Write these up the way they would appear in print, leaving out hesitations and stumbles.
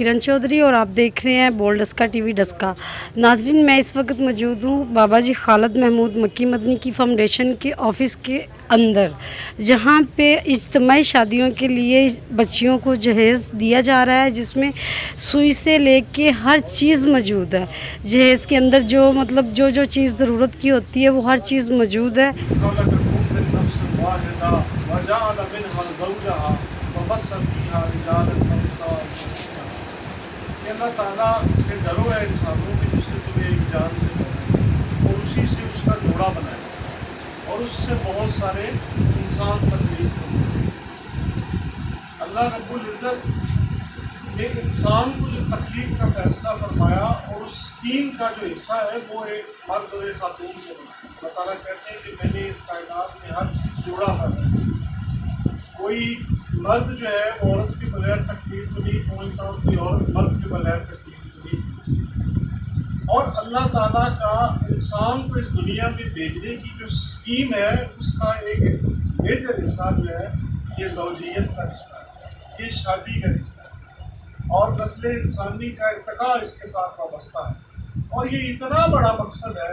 किरण चौधरी और आप देख रहे हैं बोल्ड डस्का टीवी डस्का। नाजरीन, मैं इस वक्त मौजूद हूँ बाबा जी खालिद महमूद मक्की मदनी की फाउंडेशन के ऑफ़िस के अंदर, जहाँ पे इज्तिमाई शादियों के लिए बच्चियों को जहेज़ दिया जा रहा है, जिसमें सुई से लेके हर चीज़ मौजूद है। जहेज़ के अंदर जो मतलब जो चीज़ ज़रूरत की होती है वो हर चीज़ मौजूद है। अल्लाह ताला से डरो है इंसानों की, जिसने तुम्हें एक जान से बनाया और उसी से उसका जोड़ा बनाया और उससे बहुत सारे इंसान तकलीफ होते हैं। अल्लाह रब्बुल इज़्ज़त ने इंसान को जो तकलीफ का फैसला फरमाया और उस स्कीम का जो हिस्सा है वो एक मर्द और एक खातून से बना। अल्लाह ताला कहते हैं कि मैंने इस कायनात में हर चीज़ जोड़ा पैदा किया। कोई मर्द जो है वो औरत के बगैर तकलीफ को नहीं पहुँचता, कोई औरत मर्द के बगैर तकलीफ को नहीं पहुँचती। और अल्लाह ताला का इंसान को इस दुनिया में भेजने की जो स्कीम है उसका एक मेजर हिस्सा जो है ये ज़ौजियत का रिश्ता है, ये शादी का रिश्ता है और नस्ल इंसानी का इर्तिका इसके साथ वाबस्ता है। और ये इतना बड़ा मकसद है,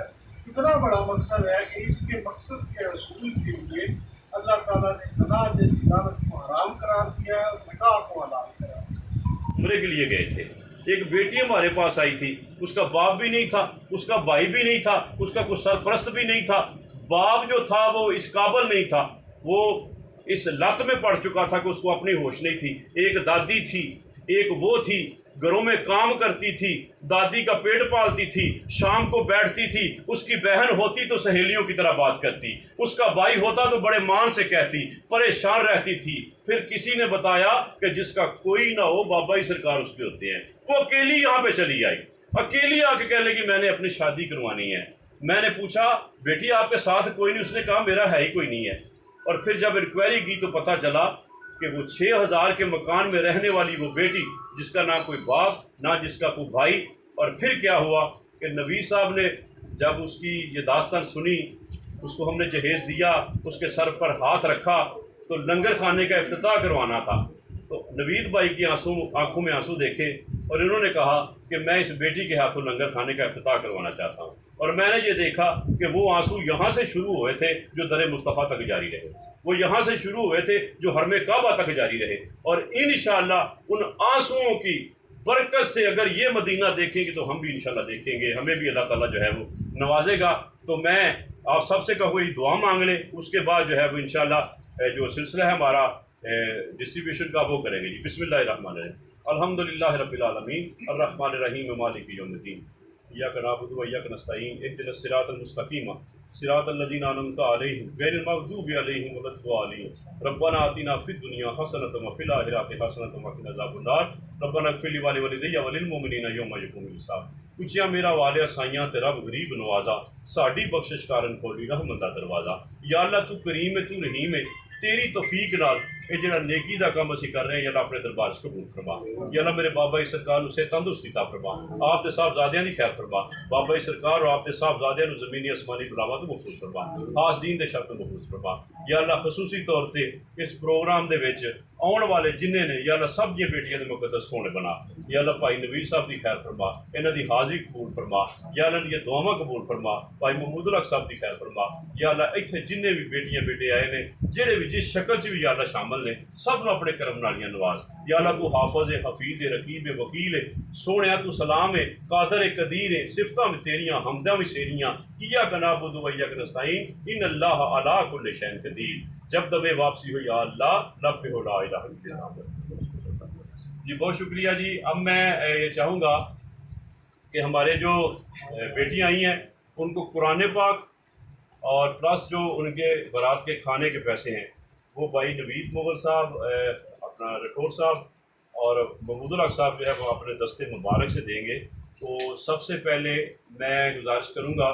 इतना बड़ा मकसद है कि इसके मकसद के असूल के लिए अल्लाह ताला ने ज़ना जैसी दावत को हराम करार दिया है और निकाह को हलाल करार दिया। उम्रे के लिए गए थे, एक बेटी हमारे पास आई थी, उसका बाप भी नहीं था, उसका भाई भी नहीं था, उसका कुछ सरपरस्त भी नहीं था। बाप जो था वो इस काबिल नहीं था, वो इस लत में पड़ चुका था कि उसको अपनी होश नहीं थी। एक दादी थी, एक वो थी, घरों में काम करती थी, दादी का पेट पालती थी, शाम को बैठती थी, उसकी बहन होती तो सहेलियों की तरह बात करती, उसका भाई होता तो बड़े मान से कहती, परेशान रहती थी। फिर किसी ने बताया कि जिसका कोई ना हो बाबा ही सरकार उसके होते हैं। वो अकेली यहाँ पे चली आई, अकेली आके कह लगी मैंने अपनी शादी करवानी है। मैंने पूछा बेटी आपके साथ कोई नहीं? उसने कहा मेरा है ही कोई नहीं है। और फिर जब इंक्वायरी की तो पता चला कि वो 6000 के मकान में रहने वाली वो बेटी, जिसका ना कोई बाप ना जिसका कोई भाई। और फिर क्या हुआ कि नबी साहब ने जब उसकी ये दास्तान सुनी, उसको हमने जहेज़ दिया, उसके सर पर हाथ रखा तो लंगर खाने का इफ्तिताह करवाना था। तो नवीद भाई की आंखों में आंसू देखे और इन्होंने कहा कि मैं इस बेटी के हाथों लंगर खाने का इफ्तिताह करवाना चाहता हूँ। और मैंने ये देखा कि वो आंसू यहाँ से शुरू हुए थे जो दर मुस्तफ़ा तक जारी रहे, वो यहाँ से शुरू हुए थे जो हरमे काबा तक जारी रहे। और इंशाअल्लाह उन आंसुओं की बरकत से अगर ये मदीना देखेंगे तो हम भी इंशाअल्लाह देखेंगे, हमें भी अल्लाह ताला जो है वो नवाजेगा। तो मैं आप सबसे कहूँ ये दुआ मांग लें, उसके बाद जो है वो इंशाअल्लाह जो सिलसिला है हमारा डिस्ट्रीब्यूशन का वो करेंगे जी। बिस्मिल्लाहिर्रहमानिर्रहीम अल्हम्दुलिल्लाहि रब्बिल आलमीन अर्रहमानिर्रहीम मालिकि यौमिद्दीन इय्याका नअबुदु व इय्याका नस्तईन इहदिनस सिरातल मुस्तकीम सिरातल लज़ीना अनअमता अलैहिम गैरिल मग़दूबि अलैहिम वलद्दालिन रब्बना आतिना फिद दुनिया हसनतम व फिल आखिरति हसनतम व किना अज़ाबन्नार रब्बना इग़फिर ली वलिवलिदैया वलिलमुमिनीना यौमा यक़ूमुल हिसाब। उचिया मेरा वालिया साइयां ते रब गरीब नवाजा, साड़ी बख्शिश कारण खोली रहमत दा दरवाज़ा। या अल्लाह तू करीम है, तू रहीम है, तेरी तौफीक नाल ये जो नेकी का काम असी कर रहे हैं, या अपने दरबार च कबूल फरमा। या अल्लाह मेरे बाबा जी सरकार से तंदुरुस्ती ता फरमा, आप दे साहबजादियां दी खैर फरमा। बाबा जी सरकार और आप दे साहबजादियां नूं ज़मीनी आसमानी बुलावा तो महफूज फरमा, खास दीन दे शर तो महफूज फरमा। या अल्लाह खसूसी तौर पर इस प्रोग्राम दे विच आने वाले जिन्ने ने या अल्लाह सब दी बेटियां दे मुकद्दस सोने बना। या अल्लाह भाई नवीर साहब दी खैर फरमा, इन्हां दी हाज़री कबूल फरमा। या अल्लाह दी दुआवां कबूल फरमा, भाई महमूद हक साहब दी खैर फरमा। या अल्लाह इत्थे जिन्ने भी बेटियां बेटे आए ने, जेड़े भी जिस शक्ल च भी या अल्लाह शामिल ने, सब नूं अपने करम नालियां नवाज। या अल्लाह तू हाफिज़ है, हफीज़ है, रकीब है, वकील है, सोहणिया तू सलाम है, कादर है, कदीर है, सिफतां भी तेरियां, हम्दां भी सेरियां। इय्याका नअबुदु व इय्याका नस्तईन इन्नल्लाह अला कुल्लि शैइन क़दीर। जब दबे वापसी हो या अल्लाह लब पे हो ला इलाहा इल्लल्लाह। जी बहुत शुक्रिया जी। अब मैं ये चाहूँगा कि हमारे जो बेटियाँ आई हैं उनको कुरान पाक और प्लस जो उनके बारात के खाने के पैसे हैं वो भाई नवीद मुगल साहब, अपना रठौर साहब और महमूद हक साहब जो है वो अपने दस्ते मुबारक से देंगे। तो सबसे पहले मैं गुजारिश करूँगा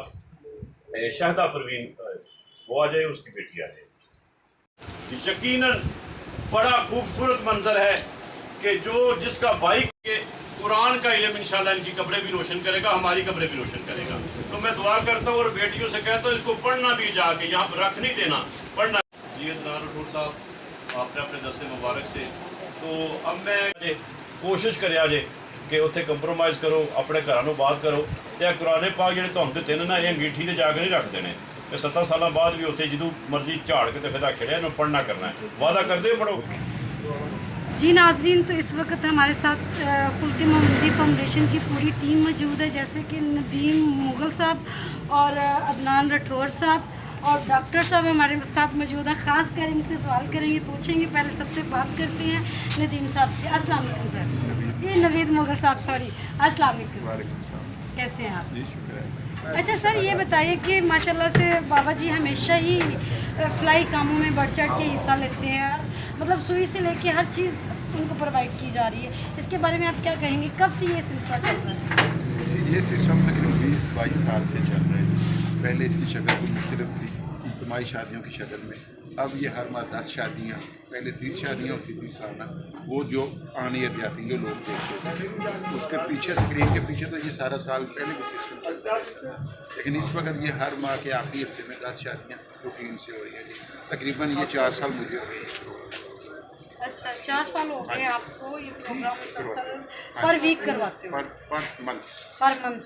शाहिदा परवीन वो आ जाए, उसकी बेटी आ जाए। यकीनन बड़ा खूबसूरत मंजर है कि जो जिसका भाई के कुरान का इल्म इंशाल्लाह इनकी कब्रें भी रोशन करेगा, हमारी कब्रें भी रोशन करेगा। तो मैं दुआ करता हूँ और बेटियों से कहता हूँ इसको पढ़ना भी जाके यहाँ पर रख नहीं देना, पढ़ना। जी रठौर साहब आपने अपने दस्ते मुबारक से, तो अब मैं कोशिश करे आज ਕਿ ਉੱਥੇ ਕੰਪਰੋਮਾਈਜ਼ ਕਰੋ, ਆਪਣੇ ਘਰਾਂ ਨੂੰ ਆਬਾਦ ਕਰੋ। ਤੇ ਇਹ ਕੁਰਾਨ ਪਾਕ ਜਿਹੜੇ ਤੁਹਾਨੂੰ ਦਿੱਤੇ ਨੇ ਨਾ, ਇਹ ਅੰਗੀਠੀ ਤੇ ਜਾ ਕੇ ਨਹੀਂ ਰੱਖਦੇ ਨੇ। ਤੇ 70 ਸਾਲਾਂ ਬਾਅਦ ਵੀ ਉੱਥੇ ਜਦੋਂ ਮਰਜ਼ੀ ਝਾੜ ਕੇ ਤੇ ਫਿਰ ਰੱਖ ਲਿਆ, ਇਹਨੂੰ ਪੜ੍ਹਨਾ ਕਰਨਾ ਹੈ। ਵਾਅਦਾ ਕਰਦੇ ਹੋ पढ़ो। जी नाजरीन, तो इस वक्त हमारे साथ खुलती मोहम्मदी फाउंडेशन की पूरी टीम मौजूद है, जैसे कि नदीम मुगल साहब और अदनान राठौर साहब और डॉक्टर साहब हमारे साथ मौजूद हैं। ख़ास कर इनसे सवाल करेंगे, पूछेंगे। पहले सबसे बात करते हैं नदीम साहब से। अस्सलाम वालेकुम सर। ये नवीद मुगल साहब, सॉरी, अस्सलाम वालेकुम, कैसे हैं आप? जी शुक्र है। अच्छा सर, ये बताइए कि माशाल्लाह से बाबा जी हमेशा ही फ्लाई कामों में बढ़ चढ़ के हिस्सा लेते हैं, मतलब सुई से लेके हर चीज़ उनको प्रोवाइड की जा रही है। इसके बारे में आप क्या कहेंगे, कब से ये सिलसिला चल रहा है? ये सिस्टम तकरीबन 20-22 साल से चल रहा है। पहले इसकी शक्ल तो मुख्तलिफ थी, इज्तिमाई शादियों की शक्ल में। अब ये हर माह 10 शादियाँ, पहले 30 शादियाँ होती थी सालाना, वो जो ऑन ईयर जाती जो लोग देखते थे। उसके पीछे स्क्रीन के पीछे तो ये सारा साल पहले भी सिस्टम चलता है, लेकिन इस वक्त ये हर माह के आखिरी हफ्ते में 10 शादियाँ रूटीन से हो रही है। तकरीबन ये 4 साल मुझे हो गई है। अच्छा, 4 साल हो गए आपको ये प्रोग्राम मुसलसल पर वीक करवाते हो? Per month. Per month.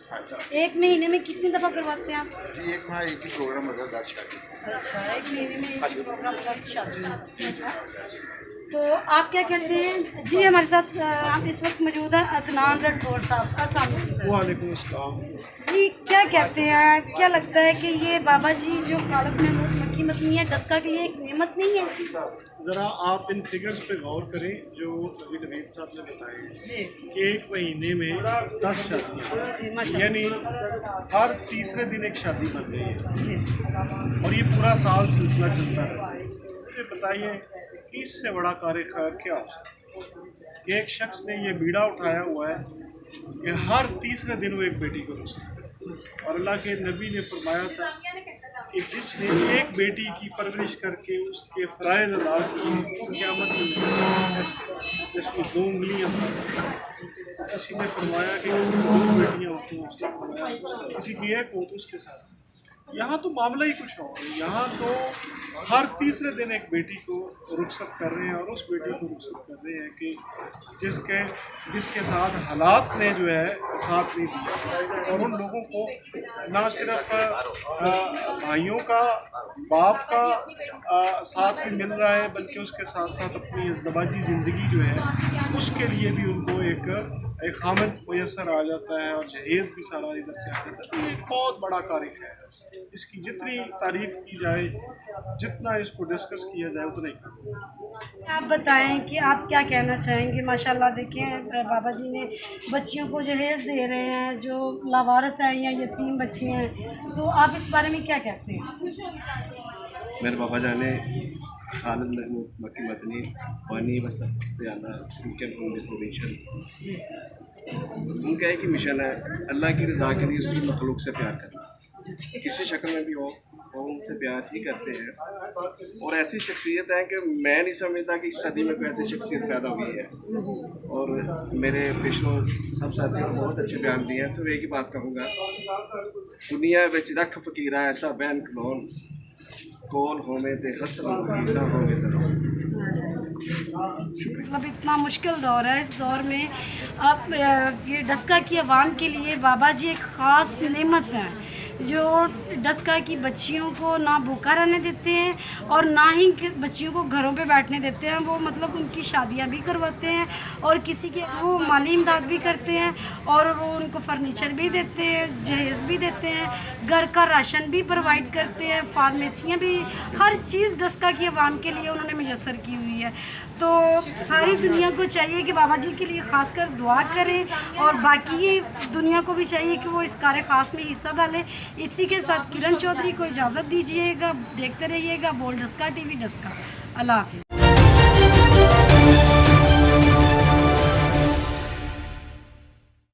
एक महीने में कितनी दफ़ा करवाते हैं आप? जी एक माह एक ही प्रोग्राम होता है, 10 शादी। अच्छा, एक महीने में एक ही प्रोग्राम 10 शादी। तो आप क्या कहते हैं जी? हमारे साथ आप इस वक्त मौजूद हैं अदनान राठौर साहब। अस्सलाम वालेकुम। वालेकुम अस्सलाम। जी, क्या कहते हैं, क्या लगता है कि ये बाबा जी जो खालद महमूद मक्की मदनी है, डस्का के लिए एक नेमत नहीं है? ज़रा आप इन फिगर्स पे गौर करें जो अभी नवीद साहब ने बताए जी कि एक महीने में 10 शादियाँ, जी, माशाल्लाह। यानी हर तीसरे दिन एक शादी बन गई है जी। और ये पूरा साल सिलसिला चलता रहता है। मुझे बताइए कि इससे बड़ा कार्य खैर क्या हो सकता है? एक शख्स ने ये बीड़ा उठाया हुआ है कि हर तीसरे दिन वो एक बेटी को रोक सकता है, और अल्लाह के नबी ने फरमाया था कि जिसने एक बेटी की परवरिश करके उसके फ़राइज़ अदा किए वो क़यामत में जिसकी 2 उंगलियाँ, किसी ने फरमाया कि किसी 2 बेटियाँ होती हैं, उसने फरमाया किसी की एक हो तो उसके साथ। यहाँ तो मामला ही कुछ और है। यहाँ तो हर तीसरे दिन एक बेटी को रुखसत कर रहे हैं, और उस बेटी को रुखसत कर रहे हैं कि जिसके साथ हालात ने जो है साथ नहीं दिया। और उन लोगों को ना सिर्फ भाइयों का, बाप का साथ भी मिल रहा है, बल्कि उसके साथ साथ अपनी इज़्दवाजी ज़िंदगी जो है उसके लिए भी उनको एक खामद मैसर आ जाता है, और जहेज़ भी सारा इधर से आ जाता है। तो ये एक बहुत बड़ा कार्य है। इसकी जितनी तारीफ़ की जाए, जितना इसको डिस्कस किया जाए, उतना ही कम। आप बताएं कि आप क्या कहना चाहेंगे। माशाल्लाह देखें, बाबा जी ने बच्चियों को जहेज़ दे रहे हैं जो लावारिस हैं या यतीम बच्ची हैं, तो आप इस बारे में क्या कहते हैं? मेरे बाबा जान ने खालिद महमूद मक्की मदनी पानी बस इस्तेआना उनके फाउंडेशन, उनका एक ही मिशन है अल्लाह की रज़ा के लिए उसकी मखलूक से प्यार करना, किसी शक्ल में भी हो वो उनसे प्यार ही करते हैं। और ऐसी शख्सियत है कि मैं नहीं समझता कि इस सदी में कोई ऐसी शख्सियत पैदा हुई है। और मेरे पिछलों सब साथियों ने बहुत अच्छे बयान दिए हैं। सिर्फ एक ही बात कहूँगा, दुनिया विच रख फकीरा ऐसा बैन कलोन कौन होवे ते हसन ना होवे ते। मतलब इतना मुश्किल दौर है, इस दौर में आप ये डस्का की आवाम के लिए बाबा जी एक ख़ास नेमत है, जो डस्का की बच्चियों को ना भूखा रहने देते हैं और ना ही बच्चियों को घरों पे बैठने देते हैं। वो मतलब उनकी शादियां भी करवाते हैं और किसी के वो माली इमदाद भी करते हैं, और वो उनको फर्नीचर भी देते हैं, जहेज़ भी देते हैं, घर का राशन भी प्रोवाइड करते हैं, फार्मेसियाँ भी, हर चीज़ डस्का की आवाम के लिए उन्होंने मुयस्सर की हुई है। तो सारी दुनिया को चाहिए कि बाबा जी के लिए खासकर दुआ करें, और बाकी दुनिया को भी चाहिए कि वो इस कार्य ख़ास में हिस्सा डालें। इसी के साथ किरण चौधरी को इजाज़त दीजिएगा। देखते रहिएगा बोल्ड डस्का टीवी डस्का। अल्लाह हाफ़िज़।